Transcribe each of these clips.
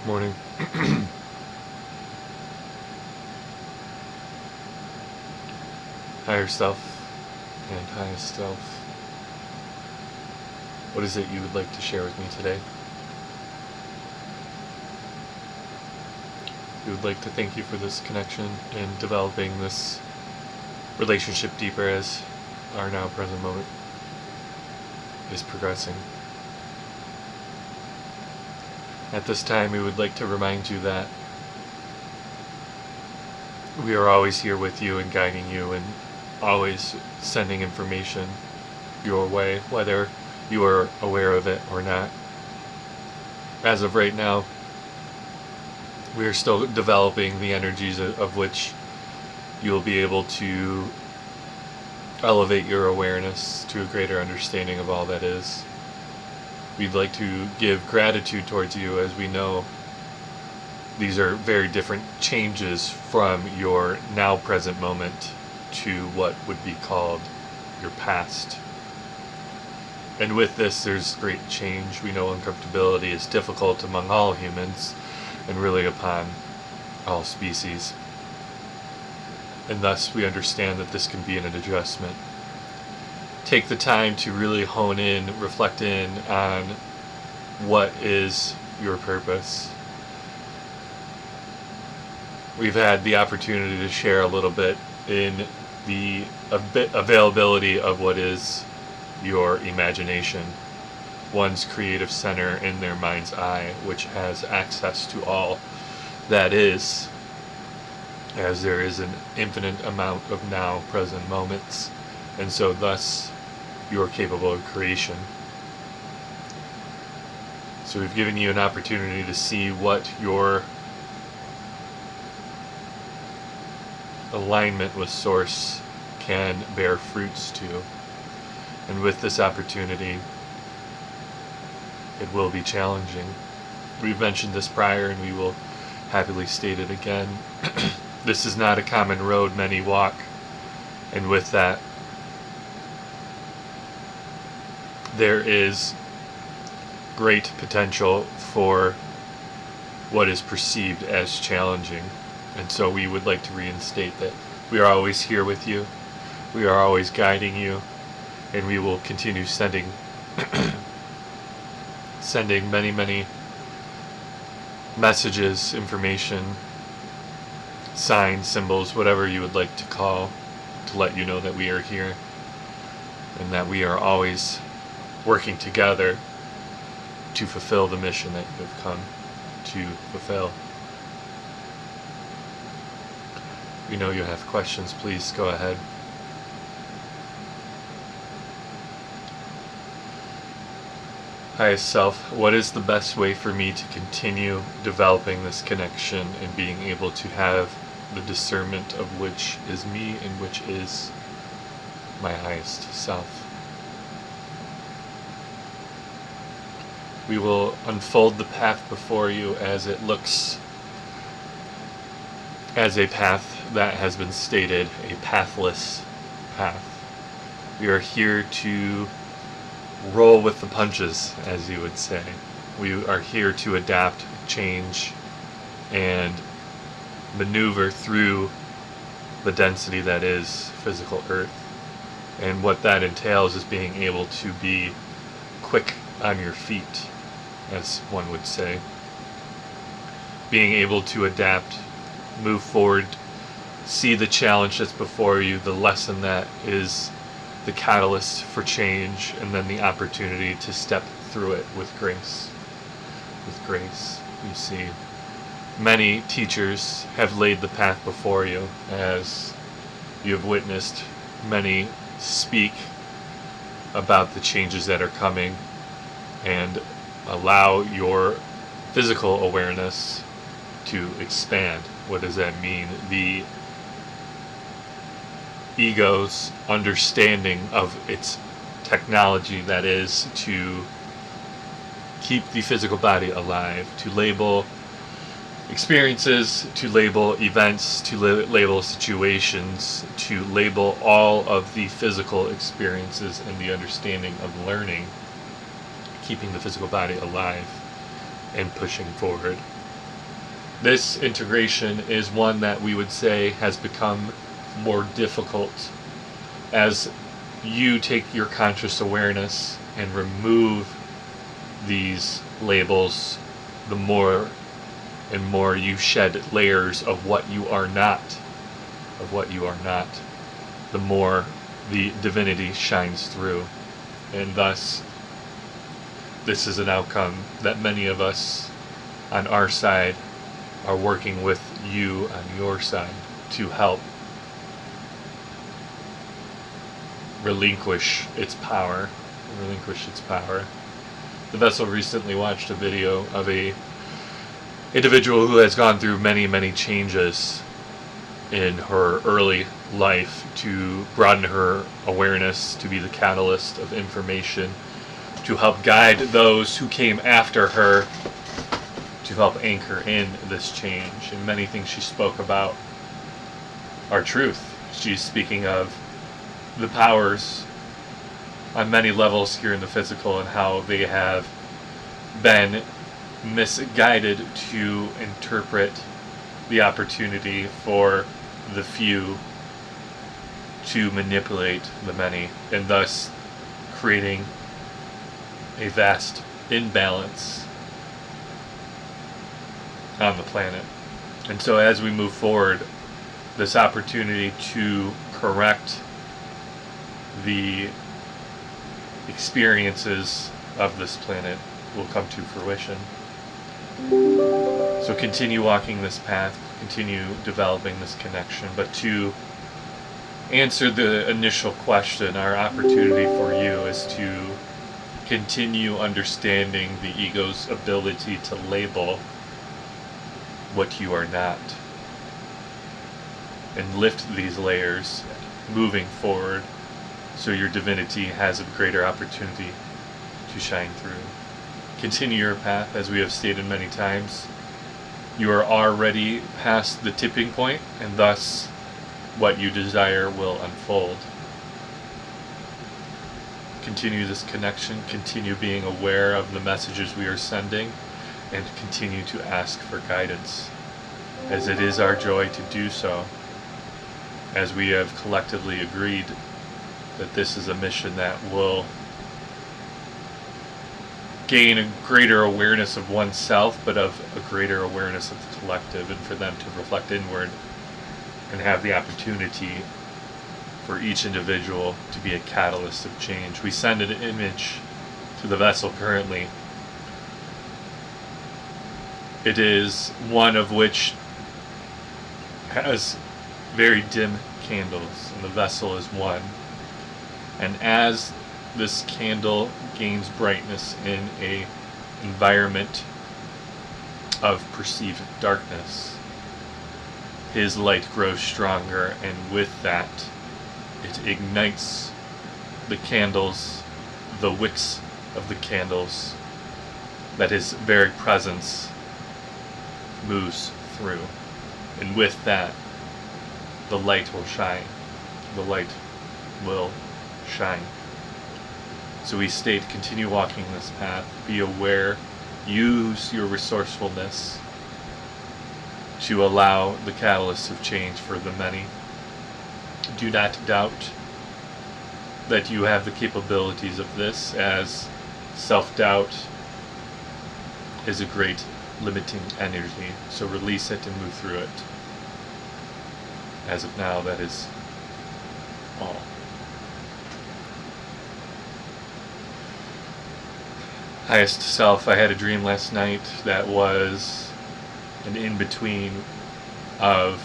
morning. Higher self and highest self. What is it you would like to share with me today? We would like to thank you for this connection and developing this relationship deeper as our now present moment is progressing. At this time, we would like to remind you that we are always here with you and guiding you and always sending information your way, whether you are aware of it or not. As of right now, we are still developing the energies of which you'll be able to elevate your awareness to a greater understanding of all that is. We'd like to give gratitude towards you, as we know these are very different changes from your now present moment to what would be called your past. And with this, there's great change. We know uncomfortability is difficult among all humans and really upon all species. And thus we understand that this can be an adjustment. Take the time to really hone in, reflect in on what is your purpose. We've had the opportunity to share a little bit in the availability of what is your imagination, one's creative center in their mind's eye, which has access to all that is, as there is an infinite amount of now present moments, and so thus you're capable of creation. So we've given you an opportunity to see what your alignment with Source can bear fruits to. And with this opportunity, it will be challenging. We've mentioned this prior, and we will happily state it again. This is not a common road many walk, and with that, there is great potential for what is perceived as challenging. And so we would like to reinstate that we are always here with you, we are always guiding you, and we will continue sending many messages, information, signs, symbols, whatever you would like to call, to let you know that we are here and that we are always working together to fulfill the mission that you have come to fulfill. We know you have questions. Please go ahead. Highest Self, what is the best way for me to continue developing this connection and being able to have the discernment of which is me and which is my highest self? We will unfold the path before you as it looks as a path that has been stated, a pathless path. We are here to roll with the punches, as you would say. We are here to adapt, change, and maneuver through the density that is physical Earth. And what that entails is being able to be quick on your feet, as one would say. Being able to adapt, move forward, see the challenge that's before you, the lesson that is the catalyst for change, and then the opportunity to step through it with grace. With grace, you see. Many teachers have laid the path before you, as you have witnessed many speak about the changes that are coming, and allow your physical awareness to expand. What does that mean? The ego's understanding of its technology, that is, to keep the physical body alive, to label experiences, to label events, to label situations, to label all of the physical experiences and the understanding of learning, keeping the physical body alive and pushing forward. This integration is one that we would say has become more difficult as you take your conscious awareness and remove these labels. The more and more you shed layers of what you are not, the more the divinity shines through. And thus, this is an outcome that many of us on our side are working with you on your side to help relinquish its power. The vessel recently watched a video of a individual who has gone through many changes in her early life to broaden her awareness, to be the catalyst of information, to help guide those who came after her, to help anchor in this change. And many things she spoke about are truth. She's speaking of the powers on many levels here in the physical and how they have been misguided to interpret the opportunity for the few to manipulate the many, and thus creating a vast imbalance on the planet. And so as we move forward, this opportunity to correct the experiences of this planet will come to fruition. So continue walking this path, continue developing this connection. But to answer the initial question, our opportunity for you is to continue understanding the ego's ability to label what you are not, and lift these layers moving forward so your divinity has a greater opportunity to shine through. Continue your path, as we have stated many times. You are already past the tipping point, and thus what you desire will unfold. Continue this connection, continue being aware of the messages we are sending, and continue to ask for guidance, as it is our joy to do so, as we have collectively agreed that this is a mission that will gain a greater awareness of oneself, but of a greater awareness of the collective, and for them to reflect inward and have the opportunity for each individual to be a catalyst of change. We send an image to the vessel currently. It is one of which has very dim candles, and the vessel is one. And as this candle gains brightness in a environment of perceived darkness, his light grows stronger, and with that it ignites the candles, the wicks of the candles that his very presence moves through. And with that, the light will shine. The light will shine. So we state, continue walking this path, be aware, use your resourcefulness to allow the catalyst of change for the many. Do not doubt that you have the capabilities of this, as self-doubt is a great limiting energy. So release it and move through it. As of now, that is all. Highest self, I had a dream last night that was an in-between of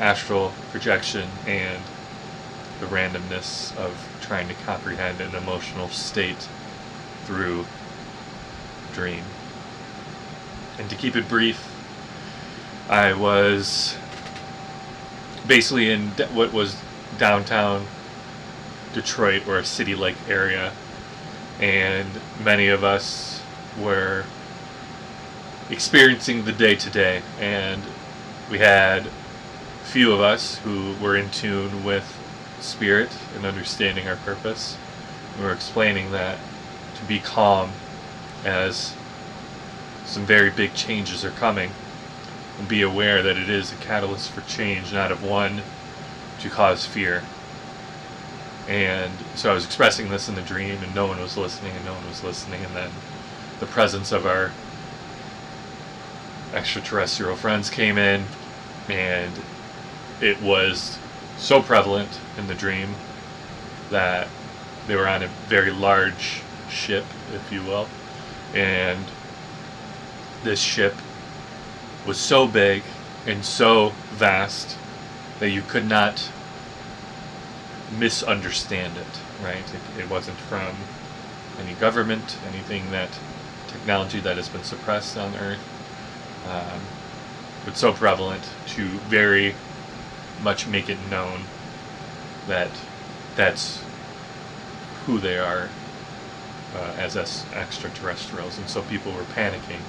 astral projection and the randomness of trying to comprehend an emotional state through dream. And to keep it brief, I was basically in what was downtown Detroit, or a city-like area, and many of us were experiencing the day-to-day, and we had few of us who were in tune with spirit and understanding our purpose. We were explaining that to be calm, as some very big changes are coming, And be aware that it is a catalyst for change, not of one to cause fear. And so I was expressing this in the dream, and no one was listening, and then the presence of our extraterrestrial friends came in, and it was so prevalent in the dream that they were on a very large ship, if you will, and this ship was so big and so vast that you could not misunderstand it, right? It wasn't from any government, anything that technology that has been suppressed on Earth, but so prevalent to very much make it known that that's who they are as extraterrestrials, and so people were panicking.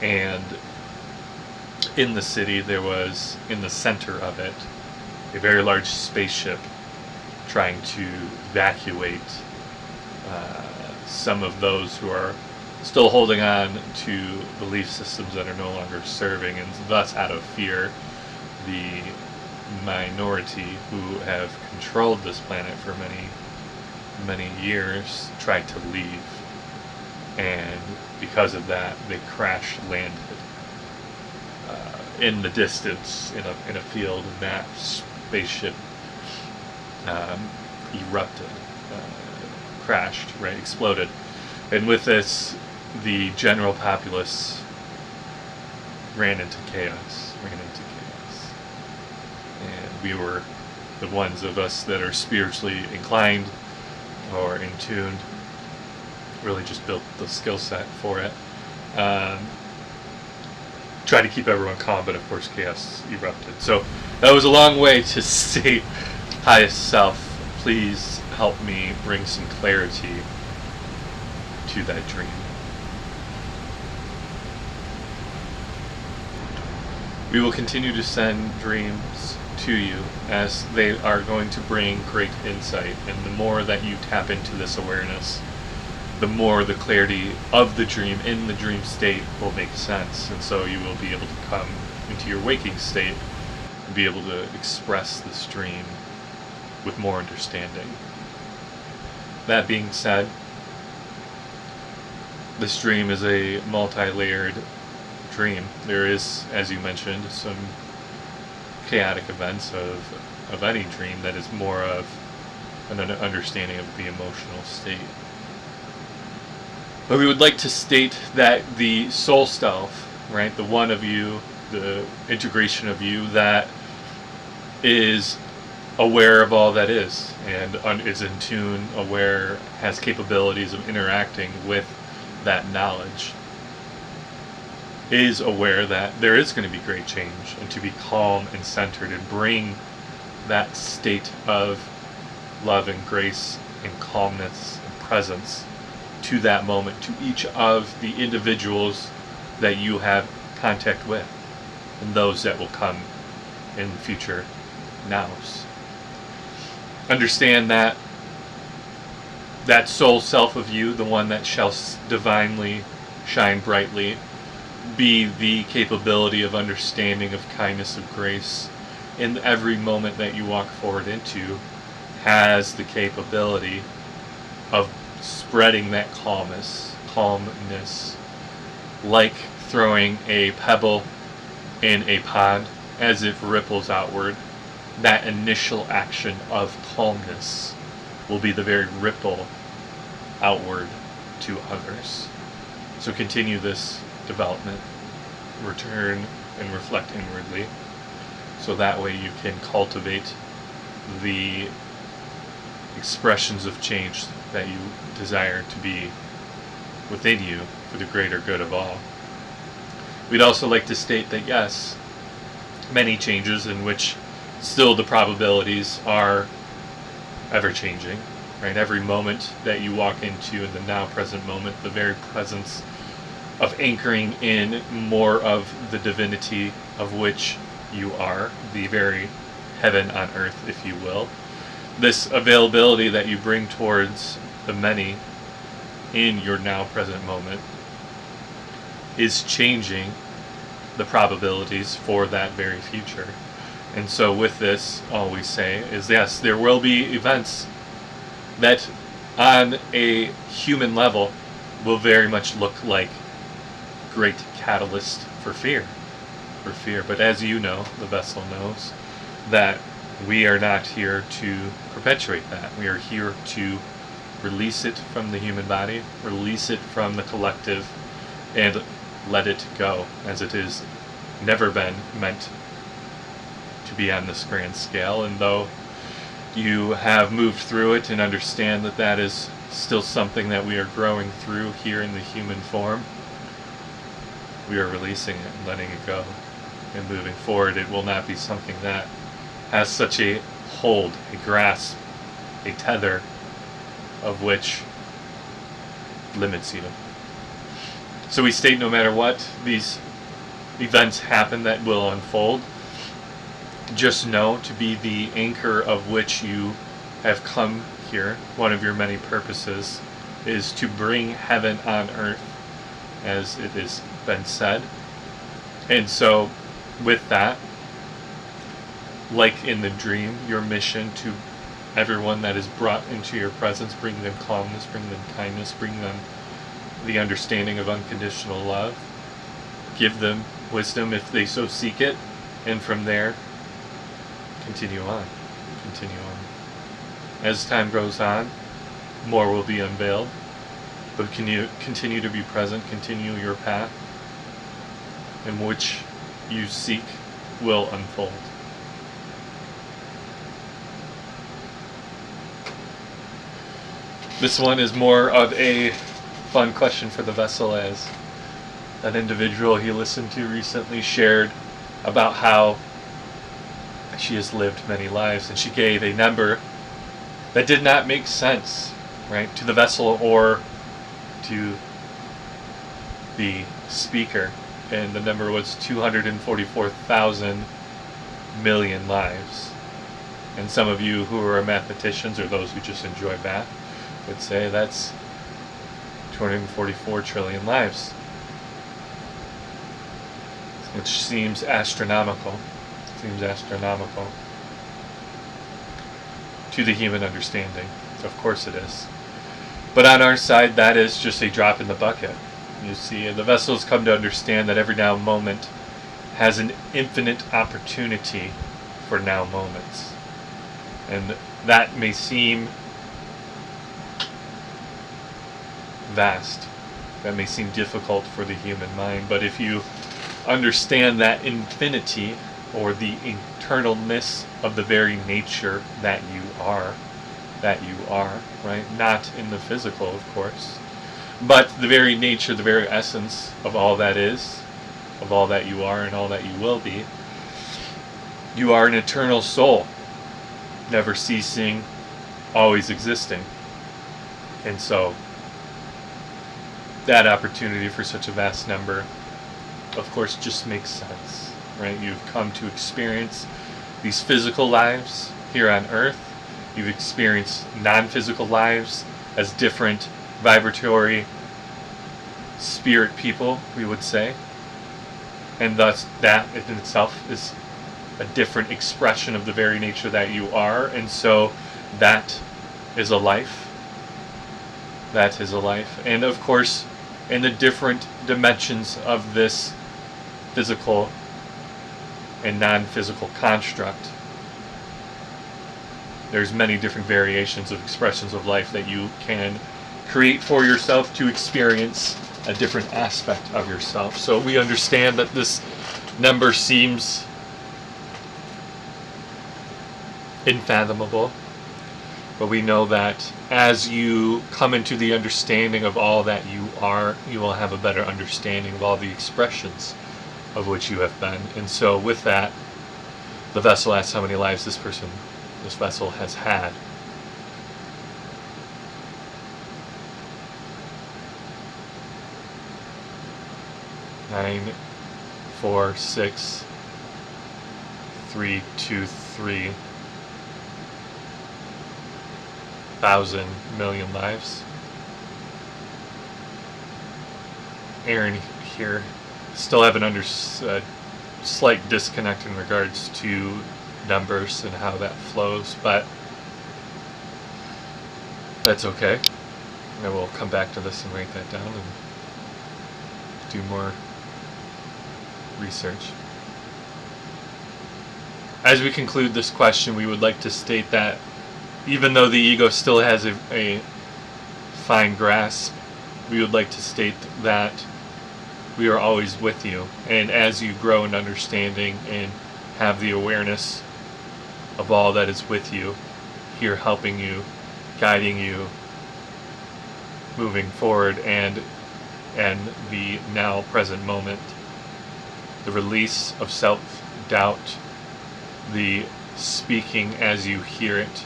And in the city, there was, in the center of it, a very large spaceship trying to evacuate some of those who are still holding on to belief systems that are no longer serving, and thus, out of fear, the minority who have controlled this planet for many years tried to leave, and because of that, they crash landed in the distance in a field, and that spaceship erupted, crashed, right, exploded, and with this, the general populace ran into chaos, and we were the ones of us that are spiritually inclined or in tune, really just built the skill set for it. Try to keep everyone calm, but of course chaos erupted. So that was a long way to state, highest self, please help me bring some clarity to that dream. We will continue to send dreams to you as they are going to bring great insight, and the more that you tap into this awareness, the more the clarity of the dream in the dream state will make sense, and so you will be able to come into your waking state and be able to express this dream with more understanding. That being said, this dream is a multi-layered dream. There is, as you mentioned, some chaotic events of any dream that is more of an understanding of the emotional state. But we would like to state that the soul self, right, the one of you, the integration of you that is aware of all that is and is in tune, aware, has capabilities of interacting with that knowledge, is aware that there is going to be great change, and to be calm and centered and bring that state of love and grace and calmness and presence to that moment, to each of the individuals that you have contact with, and those that will come in future nows. Understand that that soul self of you, the one that shall divinely shine brightly, be the capability of understanding, of kindness, of grace in every moment that you walk forward into, has the capability of spreading that calmness, like throwing a pebble in a pond as it ripples outward. That initial action of calmness will be the very ripple outward to others. So continue this development, return and reflect inwardly, so that way you can cultivate the expressions of change that you desire to be within you for the greater good of all. We'd also like to state that yes, many changes in which still the probabilities are ever changing, right? Every moment that you walk into in the now present moment, the very presence of anchoring in more of the divinity of which you are, the very heaven on earth, if you will. This availability that you bring towards the many in your now present moment is changing the probabilities for that very future. And so with this, all we say is, yes, there will be events that on a human level will very much look like great catalyst for fear. But as you know, the vessel knows, that we are not here to perpetuate that. We are here to release it from the human body, release it from the collective, and let it go, as it is never been meant to be on this grand scale. And though you have moved through it and understand that that is still something that we are growing through here in the human form, we are releasing it and letting it go. And moving forward, it will not be something that has such a hold, a grasp, a tether of which limits you. So we state, no matter what these events happen that will unfold, just know to be the anchor of which you have come here. One of your many purposes is to bring heaven on earth, as it has been said. And so with that, like in the dream, your mission to everyone that is brought into your presence, bring them calmness, bring them kindness, bring them the understanding of unconditional love, give them wisdom if they so seek it, and from there, continue on. As time goes on, more will be unveiled, but can you continue to be present, continue your path, in which you seek will unfold. This one is more of a fun question for the vessel, as an individual he listened to recently shared about how she has lived many lives, and she gave a number that did not make sense, right, to the vessel or to the speaker. And the number was 244,000 million lives. And some of you who are mathematicians, or those who just enjoy math, would say that's 244 trillion lives, which seems astronomical. To the human understanding. Of course it is. But on our side, that is just a drop in the bucket. You see, the vessels come to understand that every now moment has an infinite opportunity for now moments. And that may seem vast. That may seem difficult for the human mind. But if you understand that infinity, or the eternalness of the very nature that you are, right? Not in the physical, of course, but the very nature, the very essence of all that is, of all that you are and all that you will be. You are an eternal soul, never ceasing, always existing. And so, that opportunity for such a vast number, of course, just makes sense. Right? You've come to experience these physical lives here on earth. You've experienced non-physical lives as different vibratory spirit people, we would say. And thus that in itself is a different expression of the very nature that you are. And so that is a life. And of course, in the different dimensions of this physical and non-physical construct, there's many different variations of expressions of life that you can create for yourself to experience a different aspect of yourself. So we understand that this number seems unfathomable, but we know that as you come into the understanding of all that you are, you will have a better understanding of all the expressions of which you have been. And so with that, the vessel asks how many lives this vessel has had. Nine, 4, 6, 3, 2, 3 thousand million lives. Aaron here still have a slight disconnect in regards to numbers and how that flows, but that's okay. I will come back to this and write that down and do more research. As we conclude this question, we would like to state that even though the ego still has a fine grasp, we would like to state that we are always with you. And as you grow in understanding and have the awareness of all that is with you, here helping you, guiding you, moving forward, and the now present moment, the release of self-doubt, the speaking as you hear it,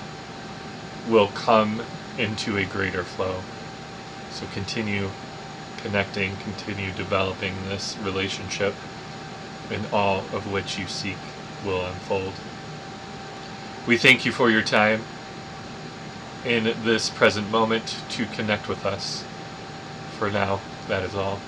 will come into a greater flow. So continue connecting, continue developing this relationship, and all of which you seek will unfold. We thank you for your time in this present moment to connect with us. For now, that is all.